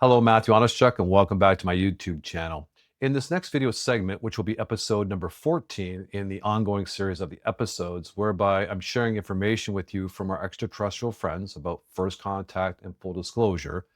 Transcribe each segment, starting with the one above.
Hello, Matthew Onyschuk, and welcome back to my YouTube channel. In this next video segment, which will be episode number 14 in the ongoing series of the episodes, whereby I'm sharing information with you from our extraterrestrial friends about first contact and full disclosure,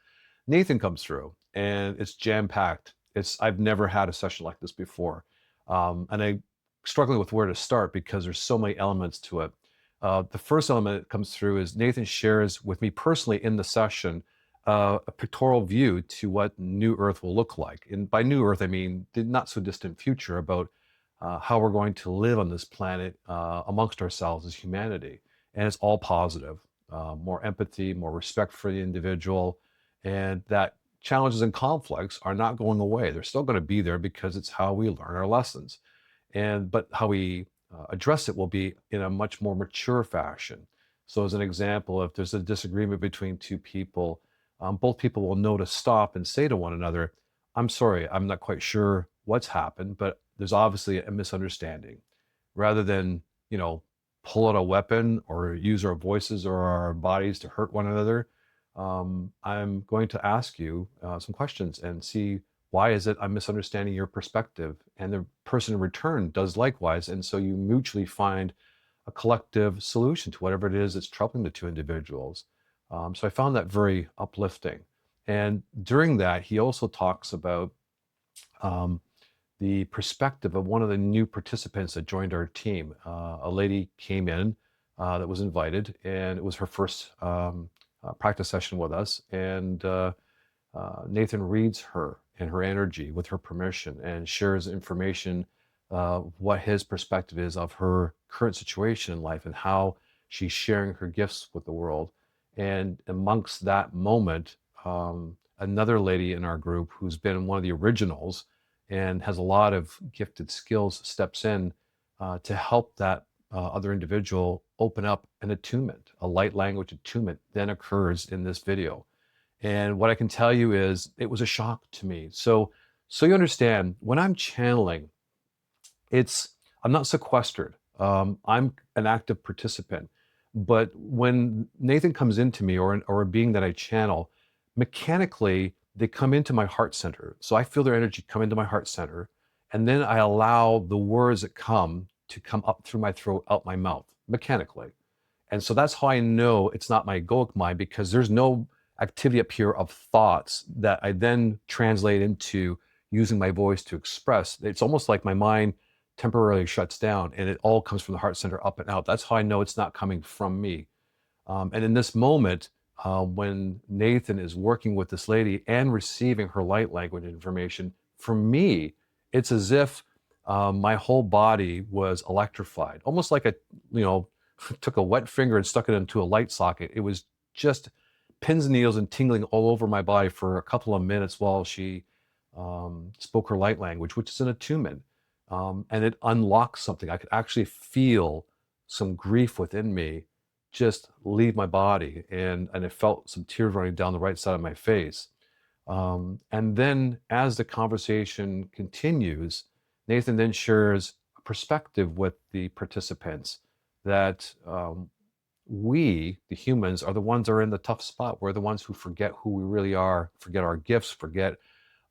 Nathan comes through, and it's jam-packed. I've never had a session like this before, and I'm struggling with where to start because there's so many elements to it. The first element that comes through is Nathan shares with me personally in the session a pictorial view to what New Earth will look like. And by New Earth, I mean the not so distant future about how we're going to live on this planet amongst ourselves as humanity. And it's all positive, more empathy, more respect for the individual, and that challenges and conflicts are not going away. They're still going to be there because it's how we learn our lessons. But how we address it will be in a much more mature fashion. So as an example, if there's a disagreement between two people, both people will know to stop and say to one another, I'm sorry, I'm not quite sure what's happened, but there's obviously a misunderstanding. Rather than, pull out a weapon or use our voices or our bodies to hurt one another, I'm going to ask you some questions and see why is it I'm misunderstanding your perspective? And the person in return does likewise. And so you mutually find a collective solution to whatever it is that's troubling the two individuals. So I found that very uplifting. And during that, he also talks about the perspective of one of the new participants that joined our team. A lady came in that was invited, and it was her first practice session with us. And Nathan reads her and her energy with her permission and shares information what his perspective is of her current situation in life and how she's sharing her gifts with the world. And amongst that moment, another lady in our group who's been one of the originals and has a lot of gifted skills steps in to help that other individual open up an attunement. A light language attunement then occurs in this video. And what I can tell you is it was a shock to me. So you understand, when I'm channeling, I'm not sequestered. I'm an active participant. But when Nathan comes into me or a being that I channel, mechanically, they come into my heart center. So I feel their energy come into my heart center. And then I allow the words that come to come up through my throat, out my mouth, mechanically. And so that's how I know it's not my egoic mind, because there's no activity up here of thoughts that I then translate into using my voice to express. It's almost like my mind temporarily shuts down and it all comes from the heart center up and out. That's how I know it's not coming from me. And in this moment, when Nathan is working with this lady and receiving her light language information, for me, it's as if my whole body was electrified, almost like took a wet finger and stuck it into a light socket. It was just pins and needles and tingling all over my body for a couple of minutes while she spoke her light language, which is an attunement. And it unlocked something. I could actually feel some grief within me just leave my body. And I felt some tears running down the right side of my face. And then as the conversation continues, Nathan then shares a perspective with the participants that we, the humans, are the ones that are in the tough spot. We're the ones who forget who we really are, forget our gifts, forget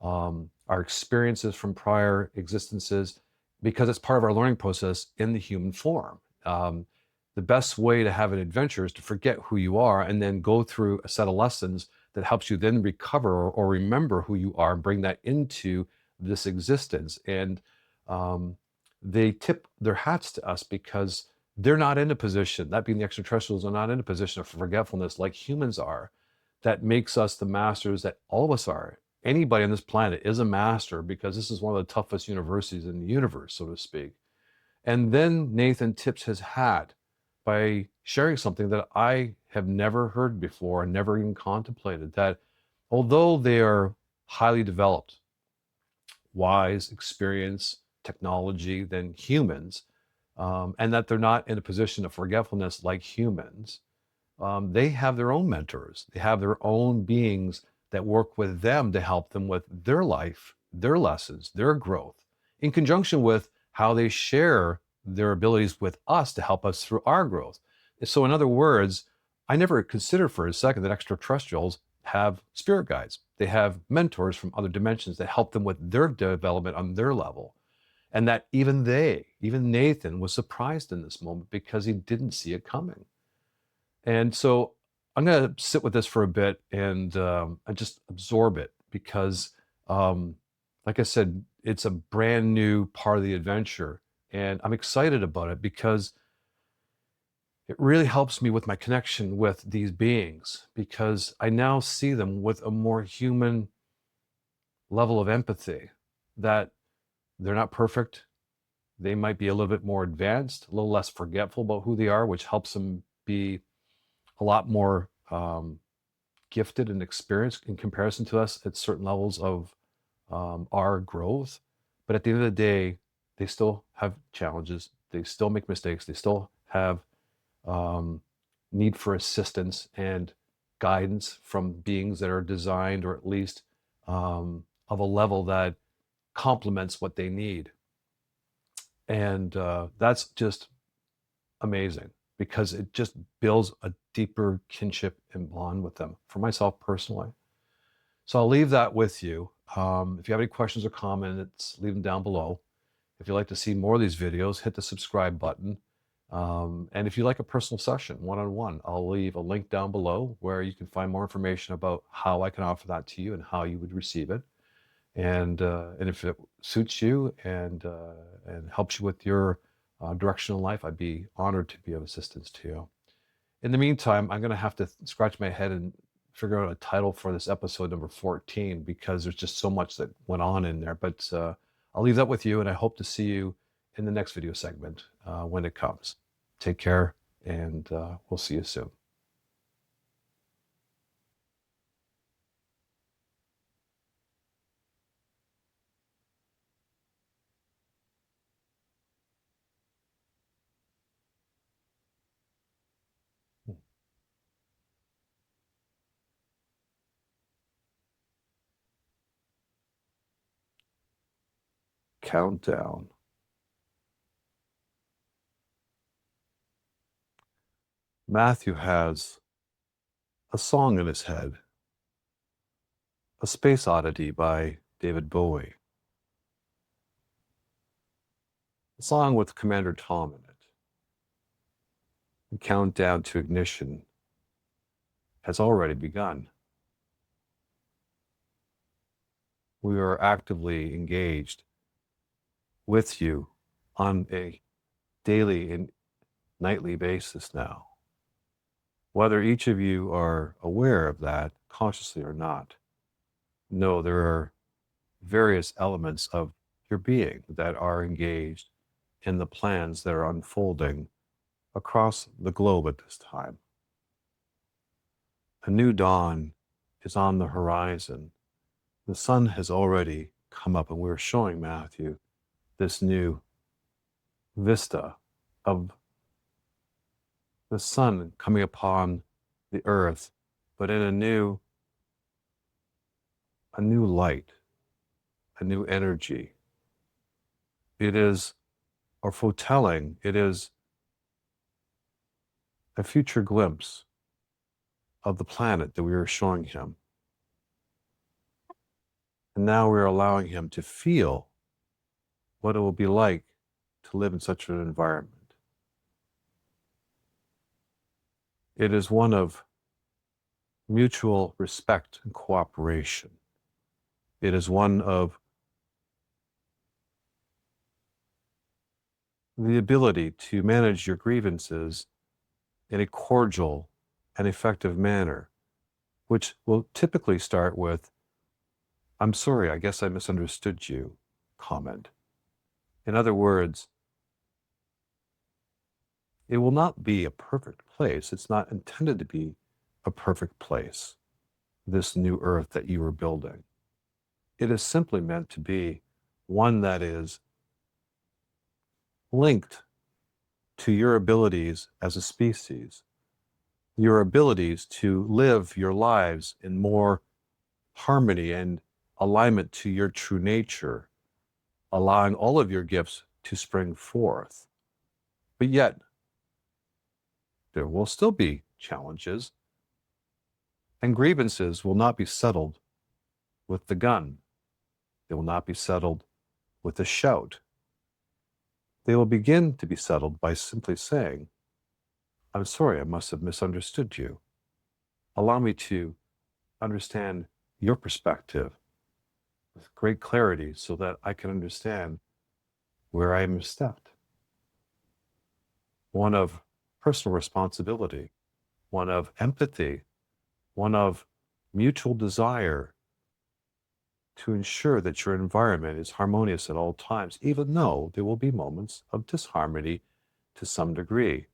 our experiences from prior existences, because it's part of our learning process in the human form. The best way to have an adventure is to forget who you are and then go through a set of lessons that helps you then recover or remember who you are and bring that into this existence. And they tip their hats to us because they're not in a position, that being the extraterrestrials, are not in a position of forgetfulness like humans are. That makes us the masters that all of us are. Anybody on this planet is a master because this is one of the toughest universities in the universe, so to speak. And then Nathan tips his hat by sharing something that I have never heard before and never even contemplated, that although they are highly developed, wise, experienced technology than humans, and that they're not in a position of forgetfulness like humans, they have their own mentors. They have their own beings that work with them to help them with their life, their lessons, their growth, in conjunction with how they share their abilities with us to help us through our growth. So in other words, I never considered for a second that extraterrestrials have spirit guides. They have mentors from other dimensions that help them with their development on their level. And that even Nathan was surprised in this moment because he didn't see it coming. And so I'm going to sit with this for a bit and just absorb it because, like I said, it's a brand new part of the adventure. And I'm excited about it because it really helps me with my connection with these beings, because I now see them with a more human level of empathy, that they're not perfect. They might be a little bit more advanced, a little less forgetful about who they are, which helps them be a lot more gifted and experienced in comparison to us at certain levels of our growth. But at the end of the day, they still have challenges. They still make mistakes. They still have need for assistance and guidance from beings that are designed, or at least of a level that complements what they need. And that's just amazing, because it just builds a deeper kinship and bond with them for myself personally. So I'll leave that with you. If you have any questions or comments, leave them down below. If you'd like to see more of these videos, hit the subscribe button. And if you like a personal session, one-on-one, I'll leave a link down below where you can find more information about how I can offer that to you and how you would receive it. And if it suits you and helps you with your direction in life, I'd be honored to be of assistance to you. In the meantime, I'm going to have to scratch my head and figure out a title for this episode number 14, because there's just so much that went on in there. But I'll leave that with you, and I hope to see you in the next video segment when it comes. Take care, and we'll see you soon. Countdown. Matthew has a song in his head, a space oddity by David Bowie, a song with Commander Tom in it. The countdown to ignition has already begun. We are actively engaged with you on a daily and nightly basis now. Whether each of you are aware of that consciously or not, know there are various elements of your being that are engaged in the plans that are unfolding across the globe at this time. A new dawn is on the horizon. The sun has already come up, and we're showing Matthew this new vista of the sun coming upon the earth, but in a new light, a new energy. It is a foretelling, it is a future glimpse of the planet that we are showing him. And now we're allowing him to feel what it will be like to live in such an environment. It is one of mutual respect and cooperation. It is one of the ability to manage your grievances in a cordial and effective manner, which will typically start with, "I'm sorry, I guess I misunderstood you," comment. In other words, it will not be a perfect place. It's not intended to be a perfect place, this new earth that you are building. It is simply meant to be one that is linked to your abilities as a species, your abilities to live your lives in more harmony and alignment to your true nature, allowing all of your gifts to spring forth. But yet, there will still be challenges. And grievances will not be settled with the gun. They will not be settled with a shout. They will begin to be settled by simply saying, I'm sorry, I must have misunderstood you. Allow me to understand your perspective with great clarity so that I can understand where I am misstepped. One of personal responsibility, one of empathy, one of mutual desire to ensure that your environment is harmonious at all times, even though there will be moments of disharmony to some degree.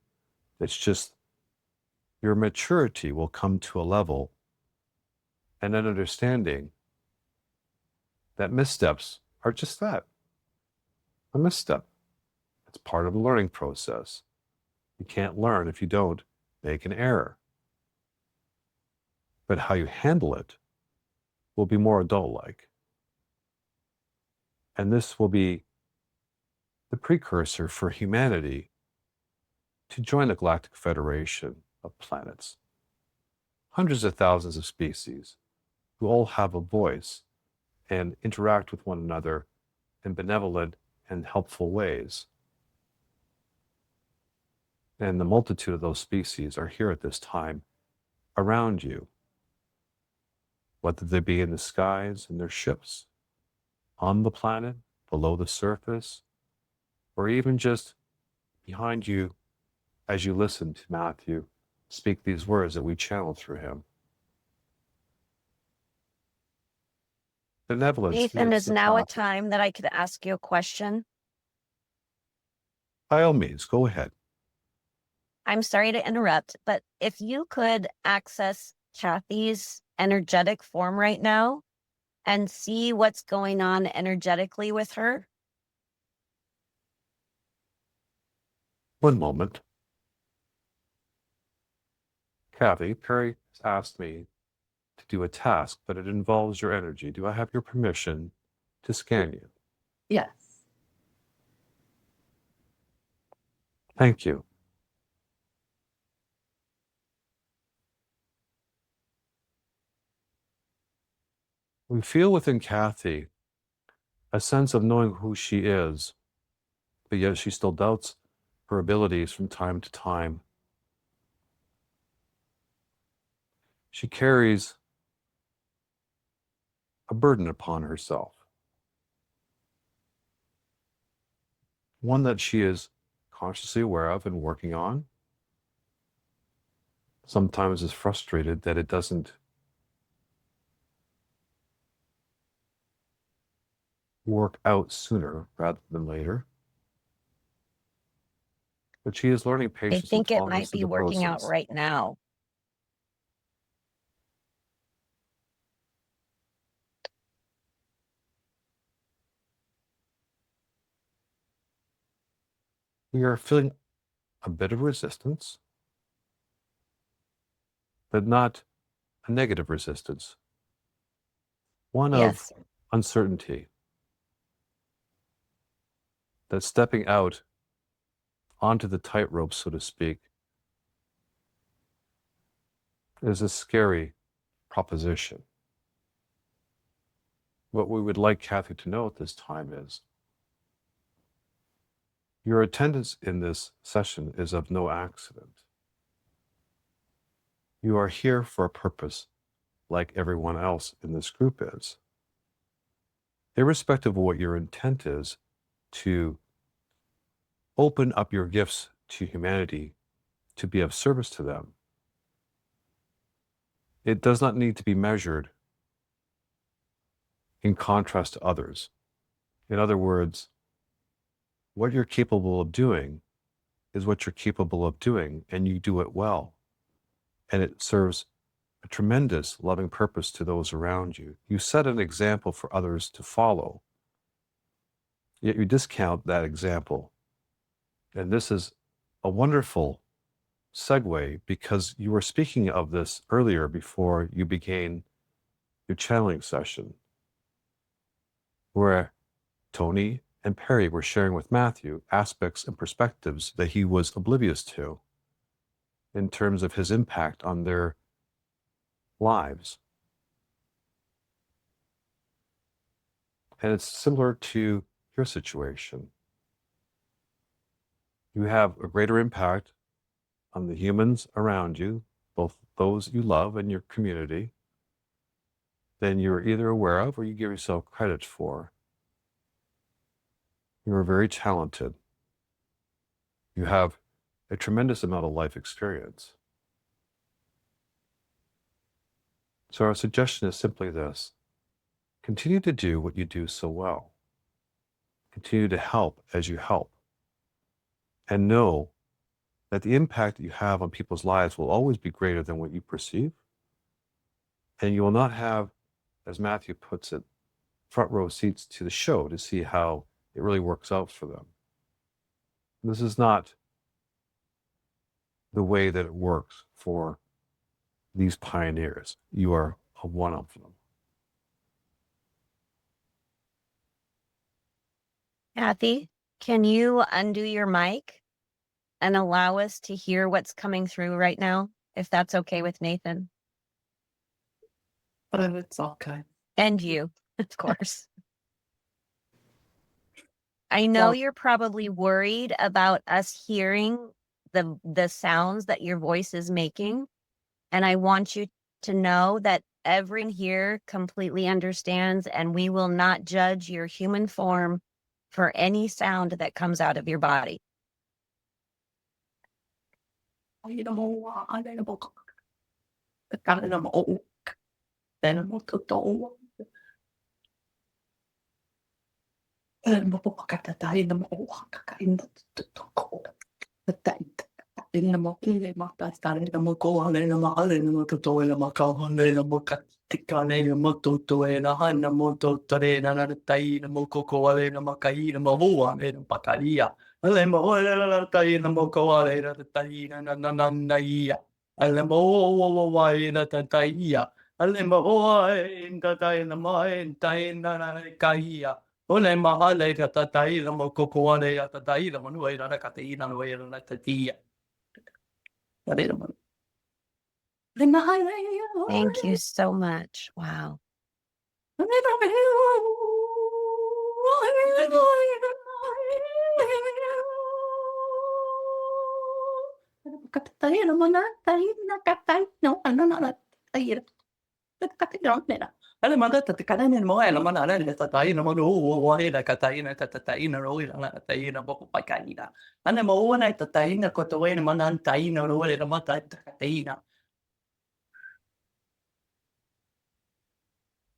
It's just your maturity will come to a level and an understanding that missteps are just that, a misstep. It's part of the learning process. You can't learn if you don't make an error. But how you handle it will be more adult-like. And this will be the precursor for humanity to join the Galactic Federation of planets. Hundreds of thousands of species who all have a voice and interact with one another in benevolent and helpful ways. And the multitude of those species are here at this time around you, whether they be in the skies in their ships, on the planet, below the surface, or even just behind you as you listen to Matthew speak these words that we channel through him. Benevolence. Nathan, is now a time that I could ask you a question? By all means, go ahead. I'm sorry to interrupt, but if you could access Kathy's energetic form right now and see what's going on energetically with her. One moment. Kathy, Perry has asked me to do a task, but it involves your energy. Do I have your permission to scan you? Yes. Thank you. We feel within Kathy a sense of knowing who she is, but yet she still doubts her abilities from time to time. She carries a burden upon herself, one that she is consciously aware of and working on. Sometimes is frustrated that it doesn't work out sooner rather than later. But she is learning I patience. think it might be working out right now. We are feeling a bit of resistance, but not a negative resistance. One Yes. of uncertainty. That stepping out onto the tightrope, so to speak, is a scary proposition. What we would like Kathy to know at this time is your attendance in this session is of no accident. You are here for a purpose, like everyone else in this group is. Irrespective of what your intent is, to open up your gifts to humanity, to be of service to them, it does not need to be measured in contrast to others. In other words, what you're capable of doing is what you're capable of doing, and you do it well. And it serves a tremendous loving purpose to those around you. You set an example for others to follow, yet you discount that example. And this is a wonderful segue, because you were speaking of this earlier before you began your channeling session, where Tony and Perry were sharing with Matthew aspects and perspectives that he was oblivious to in terms of his impact on their lives. And it's similar to your situation. You have a greater impact on the humans around you, both those you love and your community, than you're either aware of or you give yourself credit for. You're very talented. You have a tremendous amount of life experience. So our suggestion is simply this: continue to do what you do so well. Continue to help as you help. And know that the impact that you have on people's lives will always be greater than what you perceive. And you will not have, as Matthew puts it, front row seats to the show to see how it really works out for them. This is not the way that it works for these pioneers. You are one of them. Kathy, can you undo your mic and allow us to hear what's coming through right now, if that's okay with Nathan? But it's okay. And you, of course. I know you're probably worried about us hearing the sounds that your voice is making. And I want you to know that everyone here completely understands, and we will not judge your human form for any sound that comes out of your body. Thank you so much. Wow.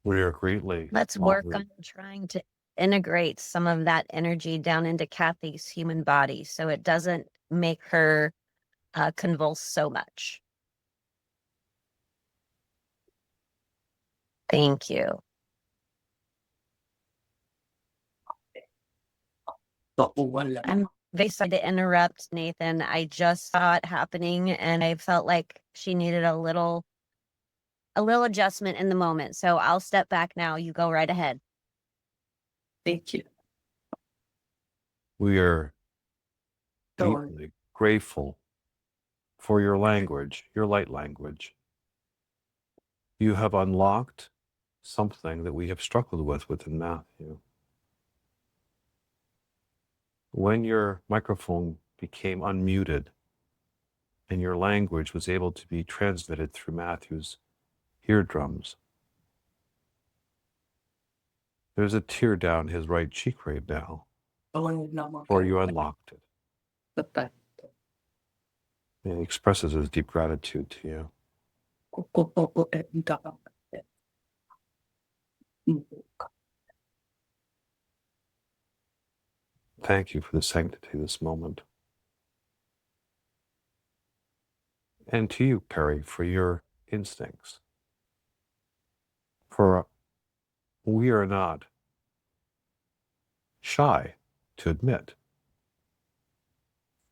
We are greatly Let's work honored. on trying to integrate some of that energy down into Kathy's human body so it doesn't make her convulse so much. Thank you. I'm very sorry to interrupt, Nathan. I just saw it happening and I felt like she needed a little adjustment in the moment. So I'll step back now. You go right ahead. Thank you. We are deeply grateful for your language, your light language. You have unlocked something that we have struggled with within Matthew. When your microphone became unmuted and your language was able to be transmitted through Matthew's eardrums, there's a tear down his right cheek right now, for you unlocked it. And he expresses his deep gratitude to you. Thank you for the sanctity of this moment. And to you, Perry, for your instincts. For we are not shy to admit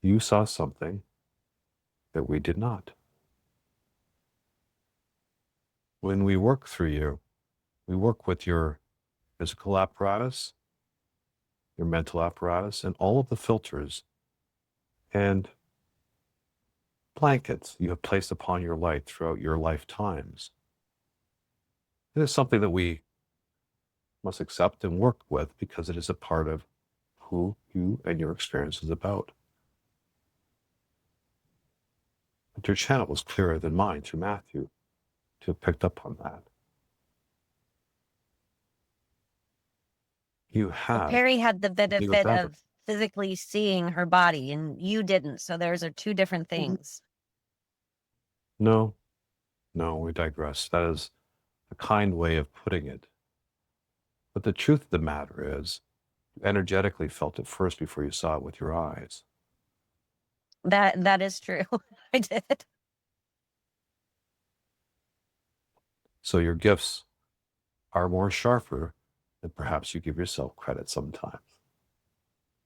you saw something that we did not. When we work through you, we work with your physical apparatus, your mental apparatus, and all of the filters and blankets you have placed upon your light throughout your lifetimes It is something that we must accept and work with because it is a part of who you and your experience is about. But your channel was clearer than mine through Matthew to have picked up on that. You Well, have Perry had the clear benefit boundaries. of physically seeing her body, and you didn't. So those are two different things. No, we digress. That is a kind way of putting it. But the truth of the matter is, you energetically felt it first before you saw it with your eyes. That is true. I did. So your gifts are more sharper than perhaps you give yourself credit sometimes.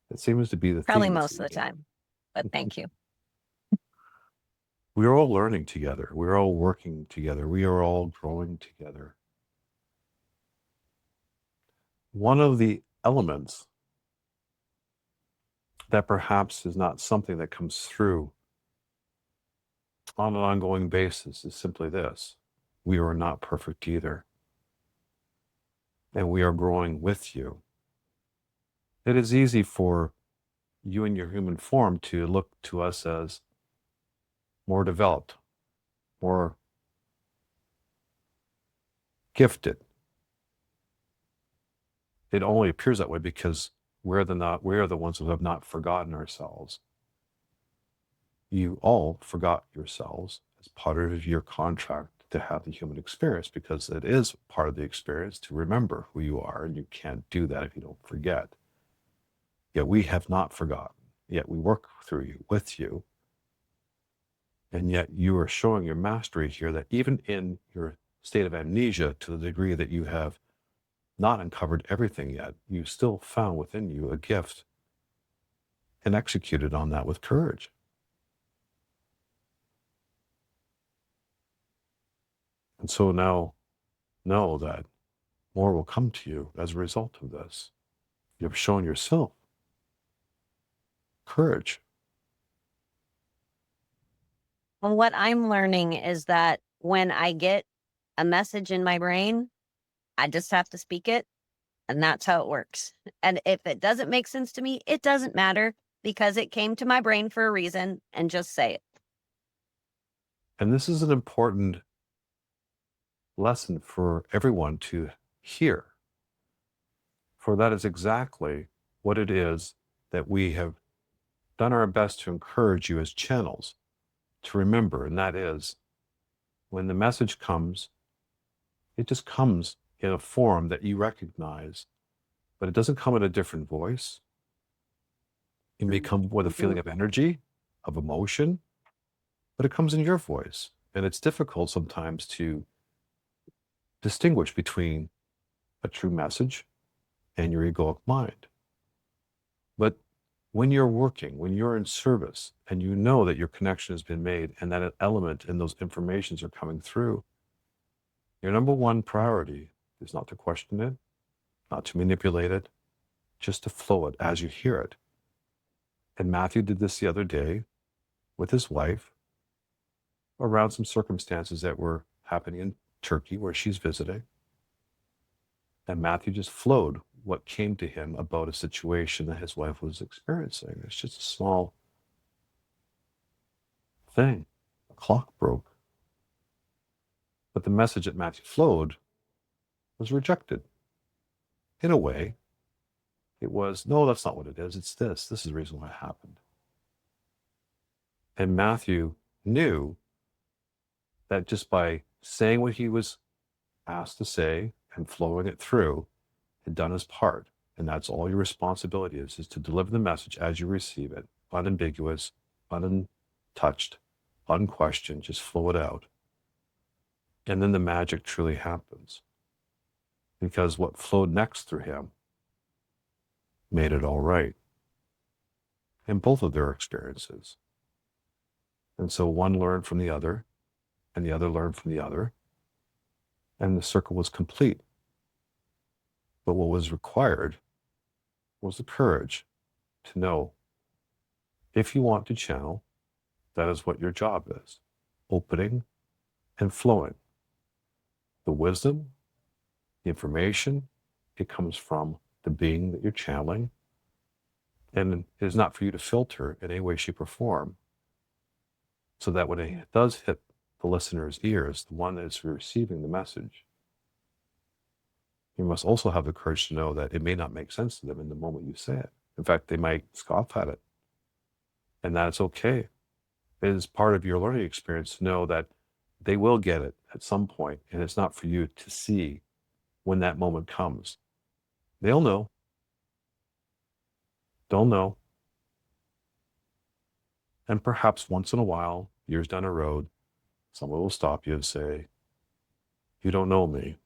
It seems to be the Probably theme. most of the time. But thank you. We're all learning together. We're all working together. We are all growing together. One of the elements that perhaps is not something that comes through on an ongoing basis is simply this: we are not perfect either. And we are growing with you. It is easy for you in your human form to look to us as more developed, more gifted. It only appears that way because we are the ones who have not forgotten ourselves. You all forgot yourselves as part of your contract to have the human experience, because it is part of the experience to remember who you are, and you can't do that if you don't forget. Yet we have not forgotten. Yet we work through you, with you. And yet you are showing your mastery here, that even in your state of amnesia, to the degree that you have not uncovered everything yet, you still found within you a gift and executed on that with courage. And so now know that more will come to you as a result of this. You've shown yourself courage. Well, what I'm learning is that when I get a message in my brain, I just have to speak it. And that's how it works. And if it doesn't make sense to me, it doesn't matter, because it came to my brain for a reason, and just say it. And this is an important lesson for everyone to hear. For that is exactly what it is that we have done our best to encourage you as channels to remember. And that is, when the message comes, it just comes in a form that you recognize, but it doesn't come in a different voice. It may come with a feeling of energy, of emotion, but it comes in your voice. And it's difficult sometimes to distinguish between a true message and your egoic mind. But when you're working, when you're in service, and you know that your connection has been made and that an element and those informations are coming through, your number one priority is not to question it, not to manipulate it, just to flow it as you hear it. And Matthew did this the other day with his wife around some circumstances that were happening in Turkey where she's visiting. And Matthew just flowed what came to him about a situation that his wife was experiencing. It's just a small thing. A clock broke. But the message that Matthew flowed was rejected. In a way, it was, no, that's not what it is. It's this. This is the reason why it happened. And Matthew knew that just by saying what he was asked to say and flowing it through, had done his part. And that's all your responsibility is to deliver the message as you receive it, unambiguous, untouched, unquestioned, just flow it out. And then the magic truly happens. Because what flowed next through him made it all right in both of their experiences. And so one learned from the other, and the other learned from the other, and the circle was complete. But what was required was the courage to know, if you want to channel, that is what your job is: opening and flowing. The wisdom The information, it comes from the being that you're channeling, and it is not for you to filter in any way, shape, or form, so that when it does hit the listener's ears, the one that's receiving the message, you must also have the courage to know that it may not make sense to them in the moment you say it. In fact, they might scoff at it, and that's okay. It is part of your learning experience to know that they will get it at some point, and it's not for you to see when that moment comes. They'll know. They'll know. And perhaps once in a while, years down the road, someone will stop you and say, "You don't know me,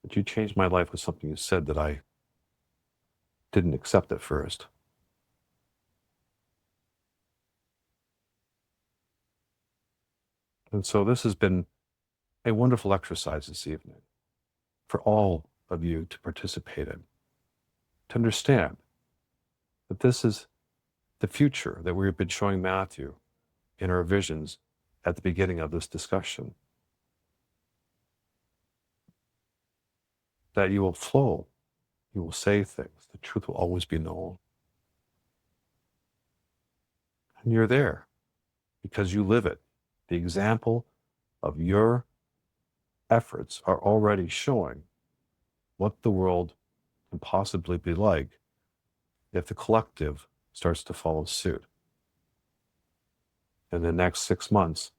but you changed my life with something you said that I didn't accept at first." And so this has been a wonderful exercise this evening for all of you to participate in, to understand that this is the future that we've been showing Matthew in our visions at the beginning of this discussion. That you will flow, you will say things, the truth will always be known. And you're there because you live it. The example of your efforts are already showing what the world can possibly be like if the collective starts to follow suit. And the next 6 months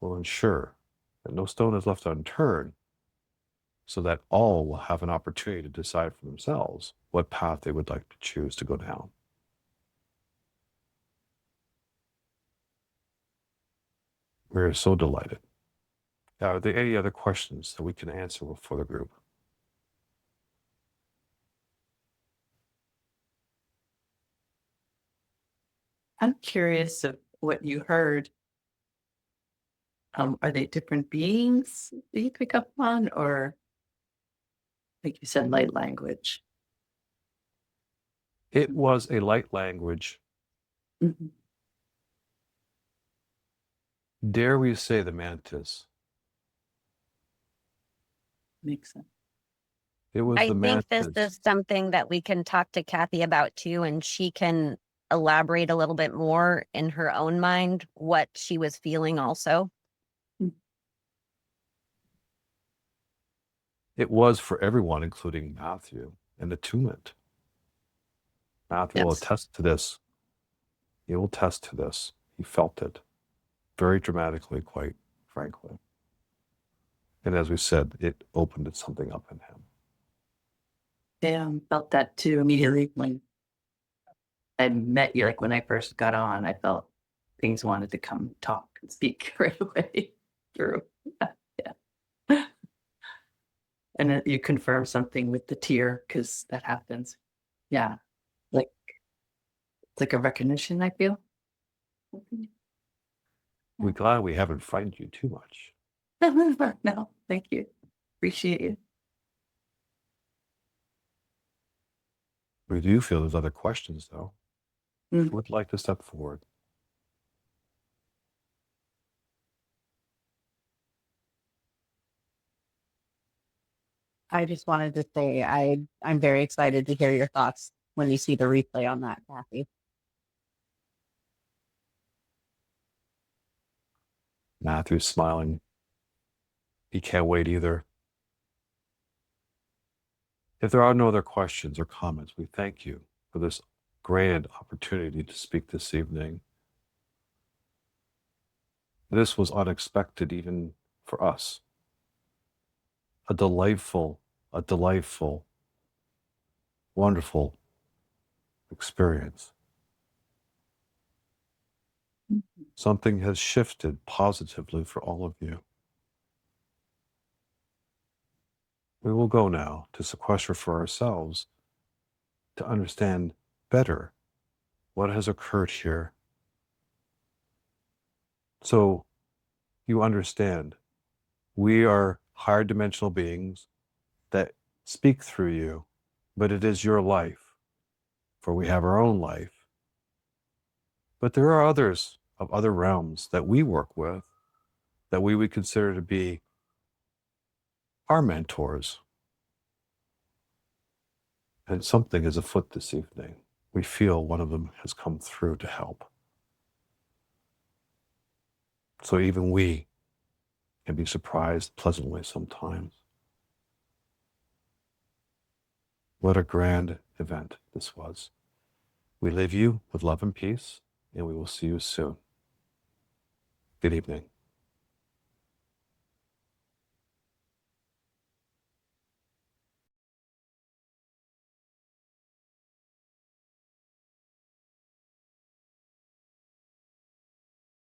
will ensure that no stone is left unturned, so that all will have an opportunity to decide for themselves what path they would like to choose to go down. We're so delighted. Are there any other questions that we can answer for the group? I'm curious of what you heard. Are they different beings that you pick up on, or like you said, light language? It was a light language. Mhm. Dare we say the mantis? Makes sense. It was I the think this mantis. is something that we can talk to Kathy about too, and she can elaborate a little bit more in her own mind what she was feeling also. It was for everyone, including Matthew, an attunement. Matthew will Yes. attest to this. He will attest to this. He felt it very dramatically, quite frankly. And as we said, it opened something up in him. Yeah, felt that too immediately when I met you. Like when I first got on, I felt things wanted to come talk and speak right away through. Yeah. And then you confirm something with the tear because that happens. Yeah. Like it's like a recognition, I feel. We're glad we haven't frightened you too much. No, thank you. Appreciate you. We do feel there's other questions, though. Mm. Who would like to step forward? I just wanted to say I'm very excited to hear your thoughts when you see the replay on that, Kathy. Matthew's smiling. He can't wait either. If there are no other questions or comments, we thank you for this grand opportunity to speak this evening. This was unexpected even for us. A delightful, wonderful experience. Something has shifted positively for all of you. We will go now to sequester for ourselves to understand better what has occurred here. So you understand, we are higher dimensional beings that speak through you, but it is your life, for we have our own life. But there are others of other realms that we work with that we would consider to be our mentors. And something is afoot this evening. We feel one of them has come through to help. So even we can be surprised pleasantly sometimes. What a grand event this was. We leave you with love and peace, and we will see you soon. Good evening.